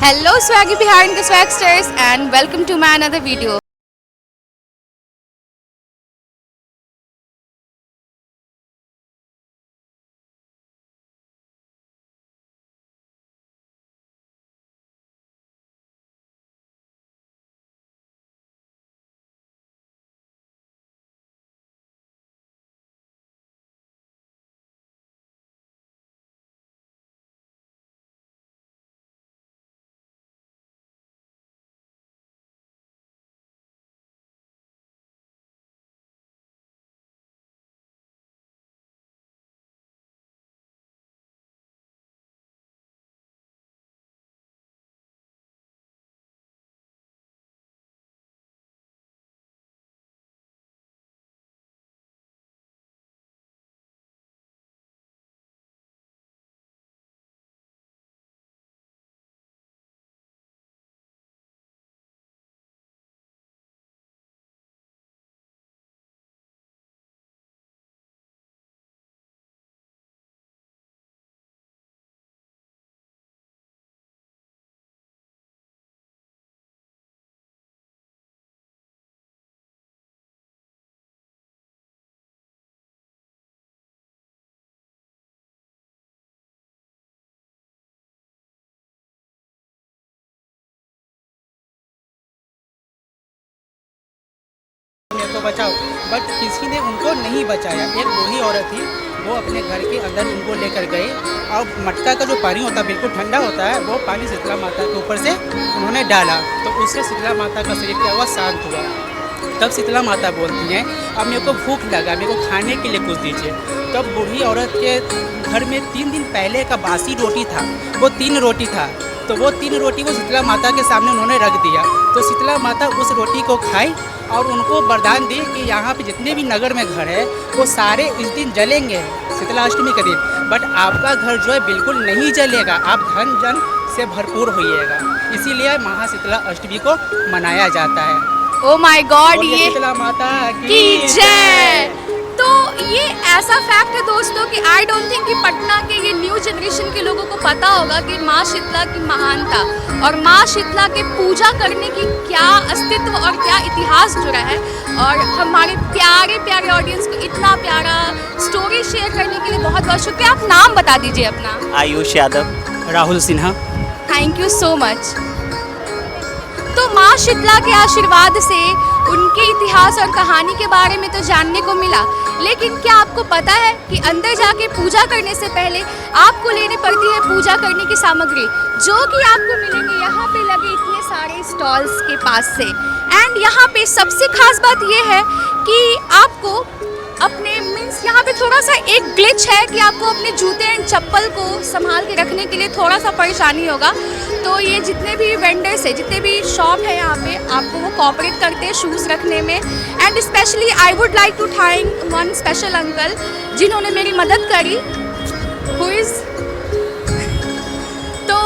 Hello Swaggy behind the Swagsters and welcome to my another video. तो बचाओ, but किसी ने उनको नहीं बचाया। एक बूढ़ी औरत थी, वो अपने घर के अंदर उनको लेकर गए और मटका का जो पानी होता है बिल्कुल ठंडा होता है, वो पानी शीतला माता के ऊपर से उन्होंने डाला, तो उससे शीतला माता का शरीर क्या हुआ, शांत हुआ। तब शीतला माता बोलती हैं, अब मेरे को भूख लगा, मेरे को खाने के लिए कुछ दीजिए। तब बूढ़ी औरत के घर में 3 दिन पहले का बासी रोटी था, वो 3 रोटी था, तो वो 3 रोटी वो शीतला माता के सामने उन्होंने रख दिया। तो शीतला माता उस रोटी को खाई और उनको वरदान दी कि यहाँ पे जितने भी नगर में घर है वो सारे इस दिन जलेंगे, शीतला अष्टमी के दिन, बट आपका घर जो है बिल्कुल नहीं जलेगा, आप धन जन से भरपूर होइएगा। इसीलिए महाशीतला अष्टमी को मनाया जाता है। Oh my God, ये शीतला माता की जय। तो ये ऐसा फैक्ट है दोस्तों कि आई डोंट थिंक कि पटना के ये न्यू जनरेशन के लोगों को पता होगा कि माँ शीतला की महानता और माँ शीतला के पूजा करने की क्या अस्तित्व और क्या इतिहास जुड़ा है। और हमारे प्यारे प्यारे ऑडियंस को इतना प्यारा स्टोरी शेयर करने के लिए बहुत बहुत शुक्रिया। आप नाम बता दीजिए अपना। Ayush Yadav. Rahul Sinha. Thank you so much. तो माँ शीतला के आशीर्वाद से उनके इतिहास और कहानी के बारे में तो जानने को मिला, लेकिन क्या आपको पता है कि अंदर जाके पूजा करने से पहले आपको लेनी पड़ती है पूजा करने की सामग्री, जो कि आपको मिलेंगे यहाँ पे लगे इतने सारे स्टॉल्स के पास से। एंड यहाँ पे सबसे खास बात ये है कि आपको अपने मीन्स यहाँ पे थोड़ा सा एक ग्लिच है कि आपको अपने जूते एंड चप्पल को संभाल के रखने के लिए थोड़ा सा परेशानी होगा। तो ये जितने भी वेंडर्स है, जितने भी शॉप है यहाँ पे, आपको वो कोऑपरेट करते हैं शूज़ रखने में। And specially I would like to thank one special uncle जिन्होंने मेरी मदद करी, हु इज़ तो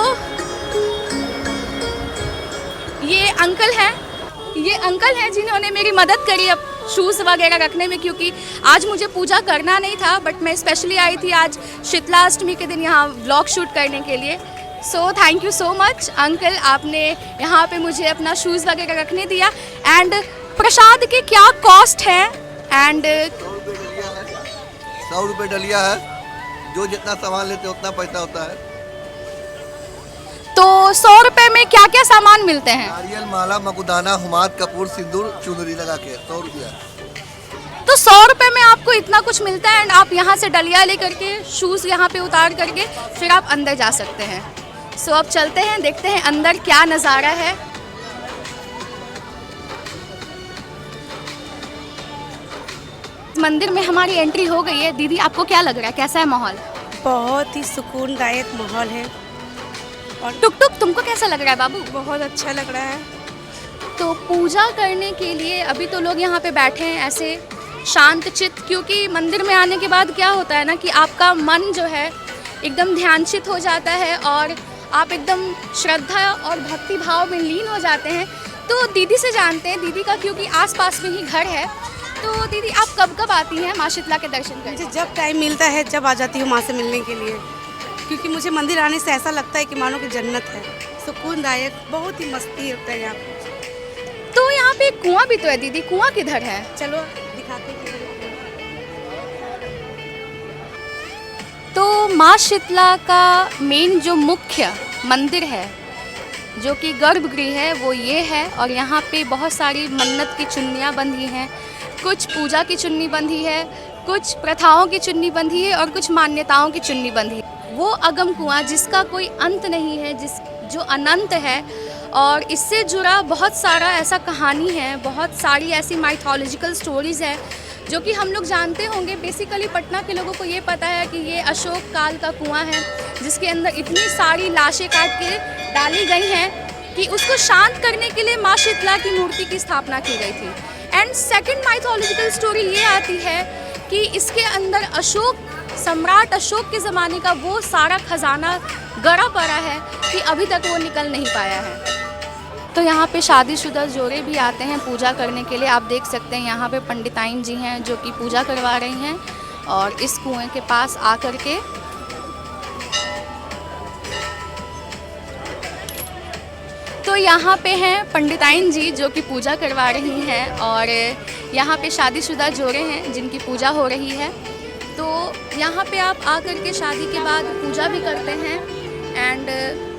ये अंकल हैं जिन्होंने मेरी मदद करी अब शूज़ वगैरह रखने में, क्योंकि आज मुझे पूजा करना नहीं था, बट मैं स्पेशली आई थी आज शीतला अष्टमी के दिन यहाँ व्लॉग शूट करने के लिए। So thank you so much uncle, आपने यहाँ पे मुझे अपना शूज़ वगैरह रखने दिया। एंड प्रसाद के क्या कॉस्ट है? एंड 100 रुपये डलिया है, जो जितना सामान लेते उतना पैसा होता है। तो 100 रुपये में क्या क्या सामान मिलते हैं? नारियल, माला, मकुदाना, हुमाद, कपूर, सिंदूर, चुनरी लगा के 100 रुपया। तो 100 रुपये में आपको इतना कुछ मिलता है। एंड आप यहाँ से डलिया लेकर के शूज़ यहाँ पे उतार करके फिर आप अंदर जा सकते हैं। सो अब चलते हैं, देखते हैं अंदर क्या नज़ारा है। मंदिर में हमारी एंट्री हो गई है। दीदी आपको क्या लग रहा है, कैसा है माहौल? बहुत ही सुकूनदायक माहौल है। और टुक टुक तुमको कैसा लग रहा है बाबू? बहुत अच्छा लग रहा है। तो पूजा करने के लिए अभी तो लोग यहाँ पे बैठे हैं ऐसे शांत चित्त, क्योंकि मंदिर में आने के बाद क्या होता है ना कि आपका मन जो है एकदम ध्यानचित हो जाता है और आप एकदम श्रद्धा और भक्ति भाव में लीन हो जाते हैं। तो दीदी से जानते हैं, दीदी का क्योंकि आसपास में ही घर है। तो दीदी आप कब कब आती हैं माँ शीतला के दर्शन करने? मुझे जब टाइम मिलता है जब आ जाती हूँ माँ से मिलने के लिए, क्योंकि मुझे मंदिर आने से ऐसा लगता है कि मानो कि जन्नत है। सुकूनदायक, बहुत ही मस्ती होता है यहाँ पे। तो यहाँ पे एक कुआं भी तो है दीदी, कुआं किधर है? चलो दिखाते हैं किधर है। तो माँ शीतला का मेन जो मुख्य मंदिर है, जो कि गर्भगृह है, वो ये है। और यहाँ पे बहुत सारी मन्नत की चुन्नियाँ बंधी हैं, कुछ पूजा की चुन्नी बंधी है, कुछ प्रथाओं की चुन्नी बंधी है और कुछ मान्यताओं की चुन्नी बंधी है। वो अगम कुआं जिसका कोई अंत नहीं है, जो अनंत है, और इससे जुड़ा बहुत सारा ऐसा कहानी है, बहुत सारी ऐसी माइथोलॉजिकल स्टोरीज़ है जो कि हम लोग जानते होंगे। बेसिकली पटना के लोगों को ये पता है कि ये अशोक काल का कुआं है, जिसके अंदर इतनी सारी लाशें काट के डाली गई हैं कि उसको शांत करने के लिए माँ शीतला की मूर्ति की स्थापना की गई थी। एंड सेकंड माइथोलॉजिकल स्टोरी ये आती है कि इसके अंदर सम्राट अशोक के ज़माने का वो सारा खजाना गड़ा पड़ा है कि अभी तक वो निकल नहीं पाया है। तो यहाँ पे शादीशुदा जोड़े भी आते हैं पूजा करने के लिए। आप देख सकते हैं यहाँ पे पंडिताइन जी हैं जो कि पूजा करवा रही हैं, और इस कुएं के पास आकर के तो यहाँ पे हैं पंडिताइन जी जो कि पूजा करवा रही हैं, और यहाँ पे शादीशुदा जोड़े हैं जिनकी पूजा हो रही है। तो यहाँ पे आप आकर के शादी के बाद पूजा भी करते हैं एंड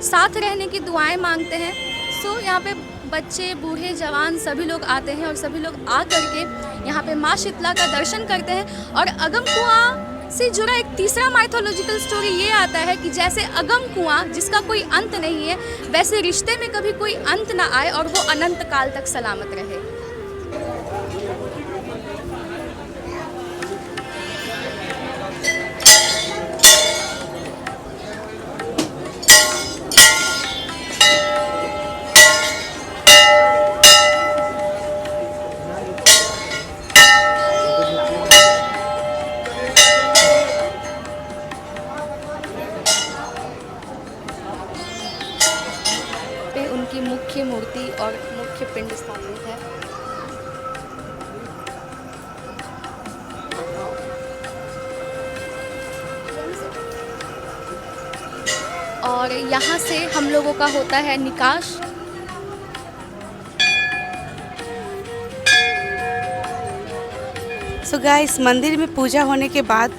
साथ रहने की दुआएं मांगते हैं। सो यहाँ पे बच्चे, बूढ़े, जवान सभी लोग आते हैं और सभी लोग आ करके यहाँ पे माँ शीतला का दर्शन करते हैं। और अगम कुआं से जुड़ा एक तीसरा माइथोलॉजिकल स्टोरी ये आता है कि जैसे अगम कुआं जिसका कोई अंत नहीं है, वैसे रिश्ते में कभी कोई अंत ना आए और वो अनंत काल तक सलामत रहे। उनकी मुख्य मूर्ति और मुख्य पिंड स्थापित है। और यहाँ से हम लोगों का होता है निकाश। सो गाइस, मंदिर में पूजा होने के बाद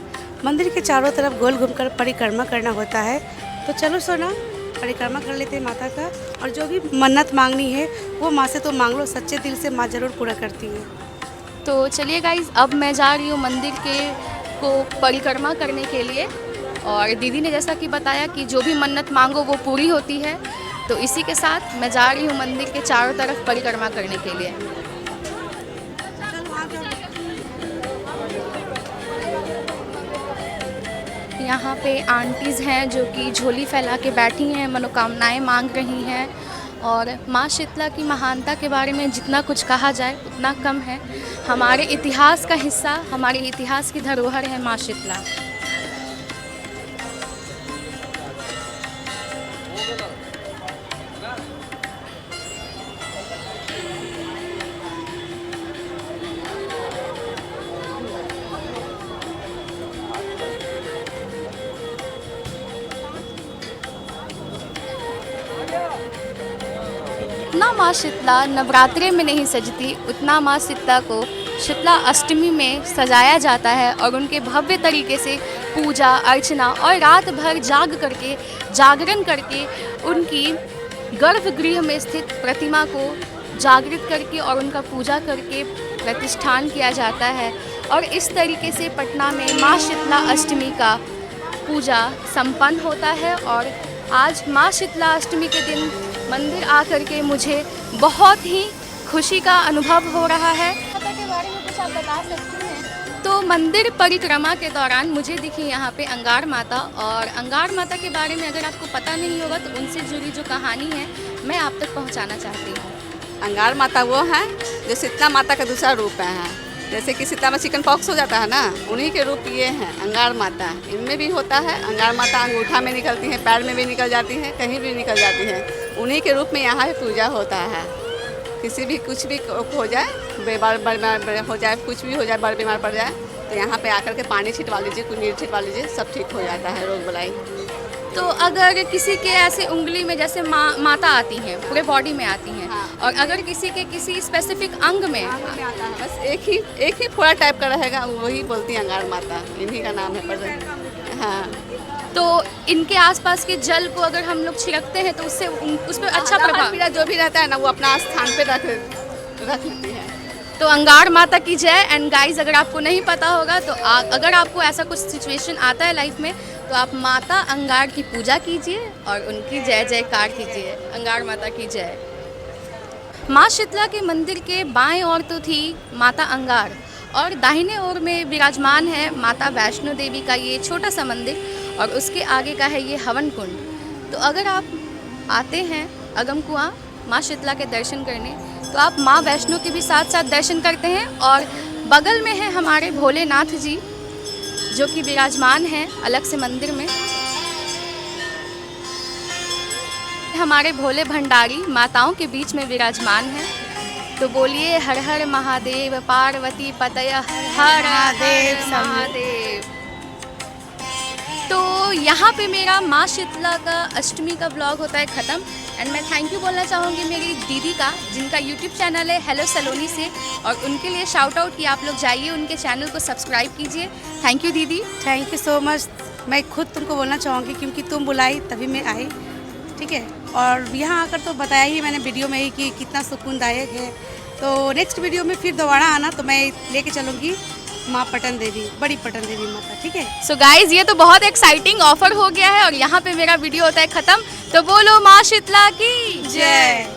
मंदिर के चारों तरफ गोल घूमकर परिक्रमा करना होता है। तो चलो सोना, परिक्रमा कर लेते हैं माता का, और जो भी मन्नत मांगनी है वो माँ से तो मांग लो, सच्चे दिल से माँ ज़रूर पूरा करती है। तो चलिए गाइस, अब मैं जा रही हूँ मंदिर को परिक्रमा करने के लिए। और दीदी ने जैसा कि बताया कि जो भी मन्नत मांगो वो पूरी होती है, तो इसी के साथ मैं जा रही हूँ मंदिर के चारों तरफ परिक्रमा करने के लिए। यहाँ पे आंटीज़ हैं जो कि झोली फैला के बैठी हैं, मनोकामनाएं मांग रही हैं। और माँ शीतला की महानता के बारे में जितना कुछ कहा जाए उतना कम है। हमारे इतिहास का हिस्सा, हमारे इतिहास की धरोहर है माँ शीतला। उतना माँ शीतला नवरात्रि में नहीं सजती, उतना माँ शीतला को शीतला अष्टमी में सजाया जाता है और उनके भव्य तरीके से पूजा अर्चना और रात भर जागरण करके उनकी गर्भगृह में स्थित प्रतिमा को जागृत करके और उनका पूजा करके प्रतिष्ठान किया जाता है। और इस तरीके से पटना में माँ शीतला अष्टमी का पूजा संपन्न होता है। और आज माँ शीतला अष्टमी के दिन मंदिर आकर के मुझे बहुत ही खुशी का अनुभव हो रहा है। माता के बारे में कुछ आप बता सकती हैं? तो मंदिर परिक्रमा के दौरान मुझे दिखी यहाँ पे अंगार माता, और अंगार माता के बारे में अगर आपको पता नहीं होगा तो उनसे जुड़ी जो कहानी है मैं आप तक पहुँचाना चाहती हूँ। अंगार माता वो हैं जो शीतला माता का दूसरा रूप है। जैसे कि शीतला में चिकन पॉक्स हो जाता है ना, उन्हीं के रूप ये हैं अंगार माता। इनमें भी होता है अंगार माता, अंगूठा में निकलती हैं, पैर में भी निकल जाती हैं, कहीं भी निकल जाती हैं। उन्हीं के रूप में यहाँ पे पूजा होता है। किसी भी कुछ भी हो जाए, बीमार हो जाए, कुछ भी हो जाए, बड़ बीमार पड़ जाए, तो यहाँ पे आकर के पानी छिटवा लीजिए, कुछ नीर छिटवा लीजिए, सब ठीक हो जाता है रोग बलाई। तो अगर किसी के ऐसे उंगली में जैसे माता आती हैं, पूरे बॉडी में आती हैं, हाँ। और अगर किसी के किसी स्पेसिफिक अंग में आगे में आता है, बस एक ही फोड़ा टाइप का रहेगा, वही बोलती हैं अंगार माता, इन्हीं का नाम है पर। हाँ, तो इनके आसपास के जल को अगर हम लोग छिड़कते हैं तो उससे उस पर अच्छा प्रभाव। पीड़ा जो भी रहता है ना, वो अपना स्थान पे रख लेती है। तो अंगार माता की जय। एंड गाइस, अगर आपको नहीं पता होगा तो अगर आपको ऐसा कुछ सिचुएशन आता है लाइफ में तो आप माता अंगार की पूजा कीजिए और उनकी जय जयकार कीजिए। अंगार माता की जय। माँ शीतला के मंदिर के बाएं ओर तो थी माता अंगार और दाहिने ओर में विराजमान है माता वैष्णो देवी का ये छोटा सा मंदिर, और उसके आगे का है ये हवन कुंड। तो अगर आप आते हैं अगम कुआं माँ शीतला के दर्शन करने तो आप माँ वैष्णो के भी साथ साथ दर्शन करते हैं, और बगल में है हमारे भोलेनाथ जी जो कि विराजमान हैं अलग से मंदिर में। हमारे भोले भंडारी माताओं के बीच में विराजमान हैं। तो बोलिए हर हर महादेव, पार्वती पतय हर महादेव महादेव। तो यहाँ पे मेरा माँ शीतला का अष्टमी का व्लॉग होता है ख़त्म। एंड मैं थैंक यू बोलना चाहूँगी मेरी दीदी का, जिनका यूट्यूब चैनल है हेलो सलोनी से, और उनके लिए शाउट आउट कि आप लोग जाइए उनके चैनल को सब्सक्राइब कीजिए। थैंक यू दीदी। Thank you so much. मैं खुद तुमको बोलना चाहूँगी क्योंकि तुम बुलाई तभी मैं आई, ठीक है। और यहाँ आकर तो बताया ही मैंने वीडियो में ही कि कितना सुकूनदायक है। तो नेक्स्ट वीडियो में फिर दोबारा आना तो मैं लेके चलूँगी माँ पटन देवी, बड़ी पटन देवी माता, ठीक है। सो गाइज, ये तो बहुत एक्साइटिंग ऑफर हो गया है और यहाँ पे मेरा वीडियो होता है ख़त्म। तो बोलो माँ शीतला की जय।